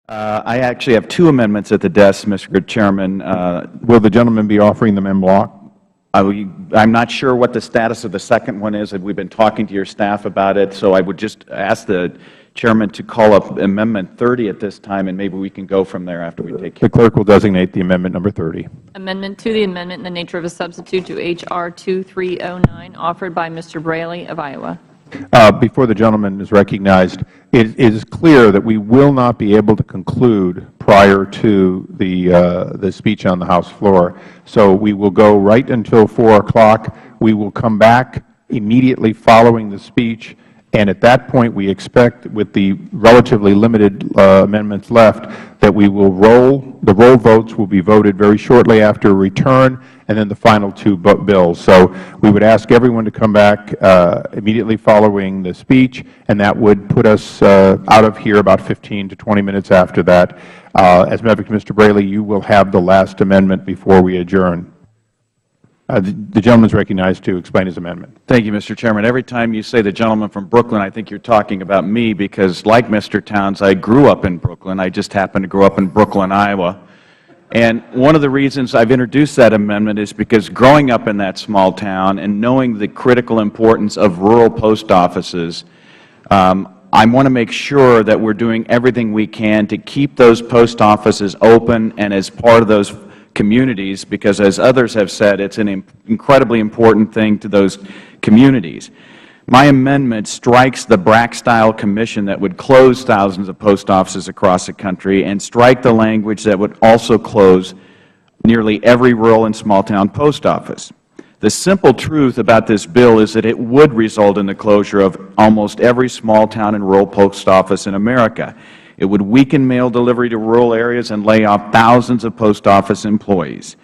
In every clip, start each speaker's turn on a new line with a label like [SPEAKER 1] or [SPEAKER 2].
[SPEAKER 1] I actually have two amendments at the desk, Mr. Chairman.
[SPEAKER 2] Will the gentleman be offering them en bloc?
[SPEAKER 1] I'm not sure what the status of the second one is. We've been talking to your staff about it, so I would just ask the Chairman to call up Amendment 30 at this time, and maybe we can go from there after we take care.
[SPEAKER 2] The clerk will designate the amendment number 30.
[SPEAKER 3] Amendment to the amendment in the nature of a substitute to H.R. 2309, offered by Mr. Braley of Iowa.
[SPEAKER 2] Before the gentleman is recognized, it is clear that we will not be able to conclude prior to the speech on the House floor. So we will go right until 4 o'clock. We will come back immediately following the speech, and at that point we expect, with the relatively limited amendments left, that we will the roll votes will be voted very shortly after return, and then the final two bills. So we would ask everyone to come back immediately following the speech, and that would put us out of here about 15 to 20 minutes after that. As a matter of fact, Mr. Braley, you will have the last amendment before we adjourn. The gentleman is recognized to explain his amendment.
[SPEAKER 1] Thank you, Mr. Chairman. Every time you say the gentleman from Brooklyn, I think you're talking about me because, like Mr. Towns, I grew up in Brooklyn. I just happened to grow up in Brooklyn, Iowa. And one of the reasons I've introduced that amendment is because growing up in that small town and knowing the critical importance of rural post offices, I want to make sure that we're doing everything we can to keep those post offices open and as part of those communities, because as others have said, it's an incredibly important thing to those communities. My amendment strikes the BRAC-style commission that would close thousands of post offices across the country and strike the language that would also close nearly every rural and small-town post office. The simple truth about this bill is that it would result in the closure of almost every small-town and rural post office in America. It would weaken mail delivery to rural areas and lay off thousands of post office employees.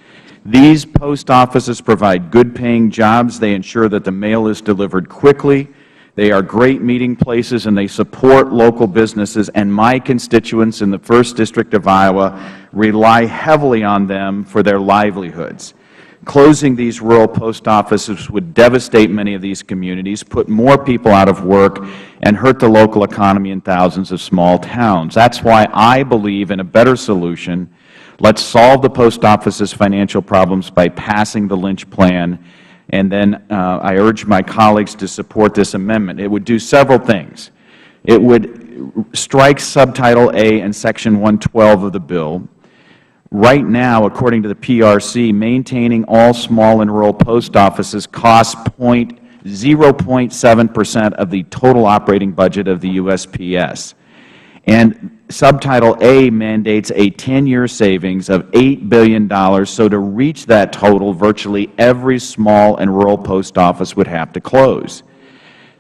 [SPEAKER 1] These post offices provide good-paying jobs. They ensure that the mail is delivered quickly. They are great meeting places, and they support local businesses, and my constituents in the 1st District of Iowa rely heavily on them for their livelihoods. Closing these rural post offices would devastate many of these communities, put more people out of work, and hurt the local economy in thousands of small towns. That's why I believe in a better solution. Let's solve the post office's financial problems by passing the Lynch plan, and then I urge my colleagues to support this amendment. It would do several things. It would strike Subtitle A in Section 112 of the bill. Right now, according to the PRC, maintaining all small and rural post offices costs 0.7% of the total operating budget of the USPS. And Subtitle A mandates a 10-year savings of $8 billion, so to reach that total, virtually every small and rural post office would have to close.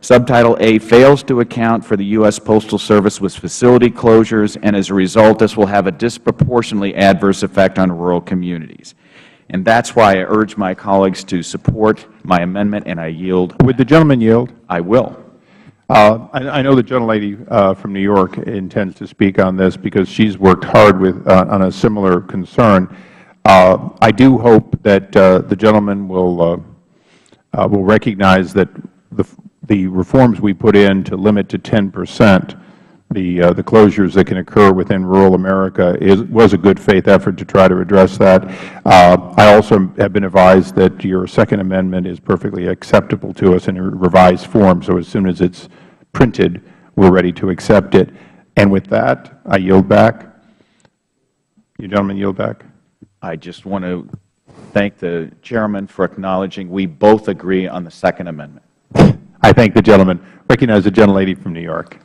[SPEAKER 1] Subtitle A fails to account for the U.S. Postal Service with facility closures, and as a result, this will have a disproportionately adverse effect on rural communities. And that's why I urge my colleagues to support my amendment, and I yield.
[SPEAKER 2] Would the gentleman yield?
[SPEAKER 1] I will.
[SPEAKER 2] I know the gentlelady from New York intends to speak on this because she's worked hard on a similar concern. I do hope that the gentleman will recognize that the reforms we put in to limit to 10% the closures that can occur within rural America was a good faith effort to try to address that. I also have been advised that your second amendment is perfectly acceptable to us in a revised form, so as soon as it's printed, we're ready to accept it. And with that, I yield back. You gentlemen yield back.
[SPEAKER 1] I just want to thank the Chairman for acknowledging we both agree on the second amendment.
[SPEAKER 2] I thank the gentleman. Recognize the gentlelady from New York.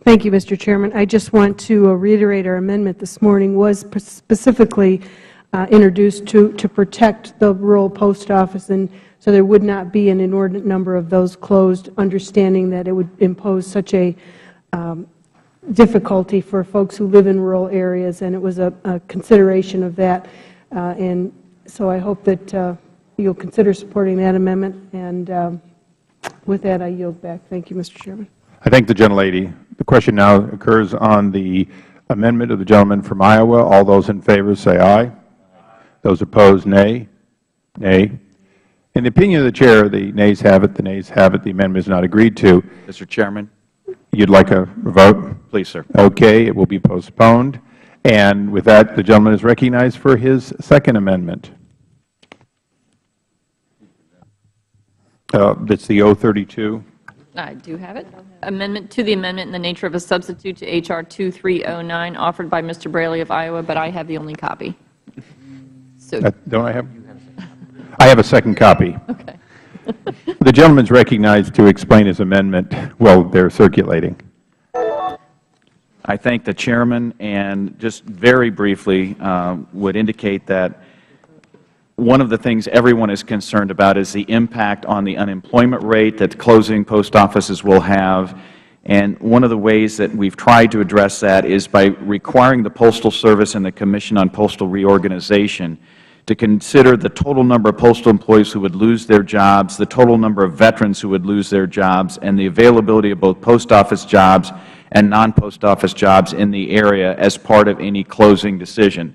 [SPEAKER 4] Thank you, Mr. Chairman. I just want to reiterate our amendment this morning was specifically introduced to protect the rural post office, and so there would not be an inordinate number of those closed, understanding that it would impose such a difficulty for folks who live in rural areas, and it was a consideration of that. And so I hope that you'll consider supporting that amendment, and with that, I yield back. Thank you, Mr. Chairman.
[SPEAKER 2] I thank the gentlelady. The question now occurs on the amendment of the gentleman from Iowa. All those in favor say aye. Those opposed, nay. Nay. In the opinion of the Chair, the nays have it. The nays have it. The amendment is not agreed to.
[SPEAKER 1] Mr. Chairman.
[SPEAKER 2] You'd like a vote?
[SPEAKER 1] Please, sir.
[SPEAKER 2] Okay. It will be postponed. And with that, the gentleman is recognized for his second amendment. That's the 032.
[SPEAKER 3] I do have it. Amendment to the amendment in the nature of a substitute to H.R. 2309, offered by Mr. Braley of Iowa, but I have the only copy. So,
[SPEAKER 2] Don't I have? I have a second copy.
[SPEAKER 3] okay.
[SPEAKER 2] The gentleman is recognized to explain his amendment while they're circulating.
[SPEAKER 1] I thank the Chairman, and just very briefly would indicate that one of the things everyone is concerned about is the impact on the unemployment rate that closing post offices will have. And one of the ways that we've tried to address that is by requiring the Postal Service and the Commission on Postal Reorganization to consider the total number of postal employees who would lose their jobs, the total number of veterans who would lose their jobs, and the availability of both post office jobs and non-post office jobs in the area as part of any closing decision.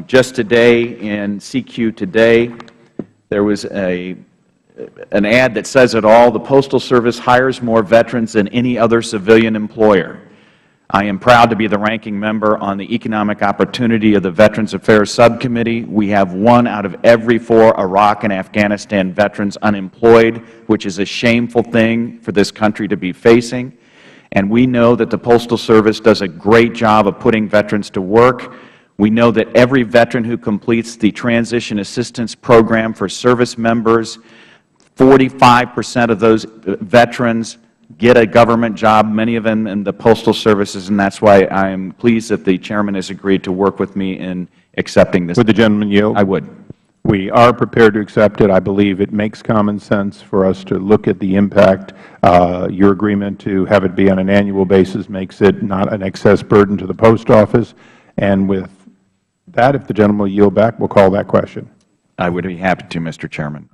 [SPEAKER 1] Just today in CQ Today, there was an ad that says it all. The Postal Service hires more veterans than any other civilian employer. I am proud to be the ranking member on the Economic Opportunity of the Veterans Affairs Subcommittee. We have 1 out of every 4 Iraq and Afghanistan veterans unemployed, which is a shameful thing for this country to be facing. And we know that the Postal Service does a great job of putting veterans to work. We know that every veteran who completes the Transition Assistance Program for service members, 45% of those veterans get a government job, many of them in the Postal Services, and that's why I am pleased that the Chairman has agreed to work with me in accepting this.
[SPEAKER 2] Would the gentleman yield?
[SPEAKER 1] I would.
[SPEAKER 2] We are prepared to accept it. I believe it makes common sense for us to look at the impact. Your agreement to have it be on an annual basis makes it not an excess burden to the Post Office. And with that, if the gentleman will yield back, we'll call that question.
[SPEAKER 1] I would be happy to, Mr. Chairman.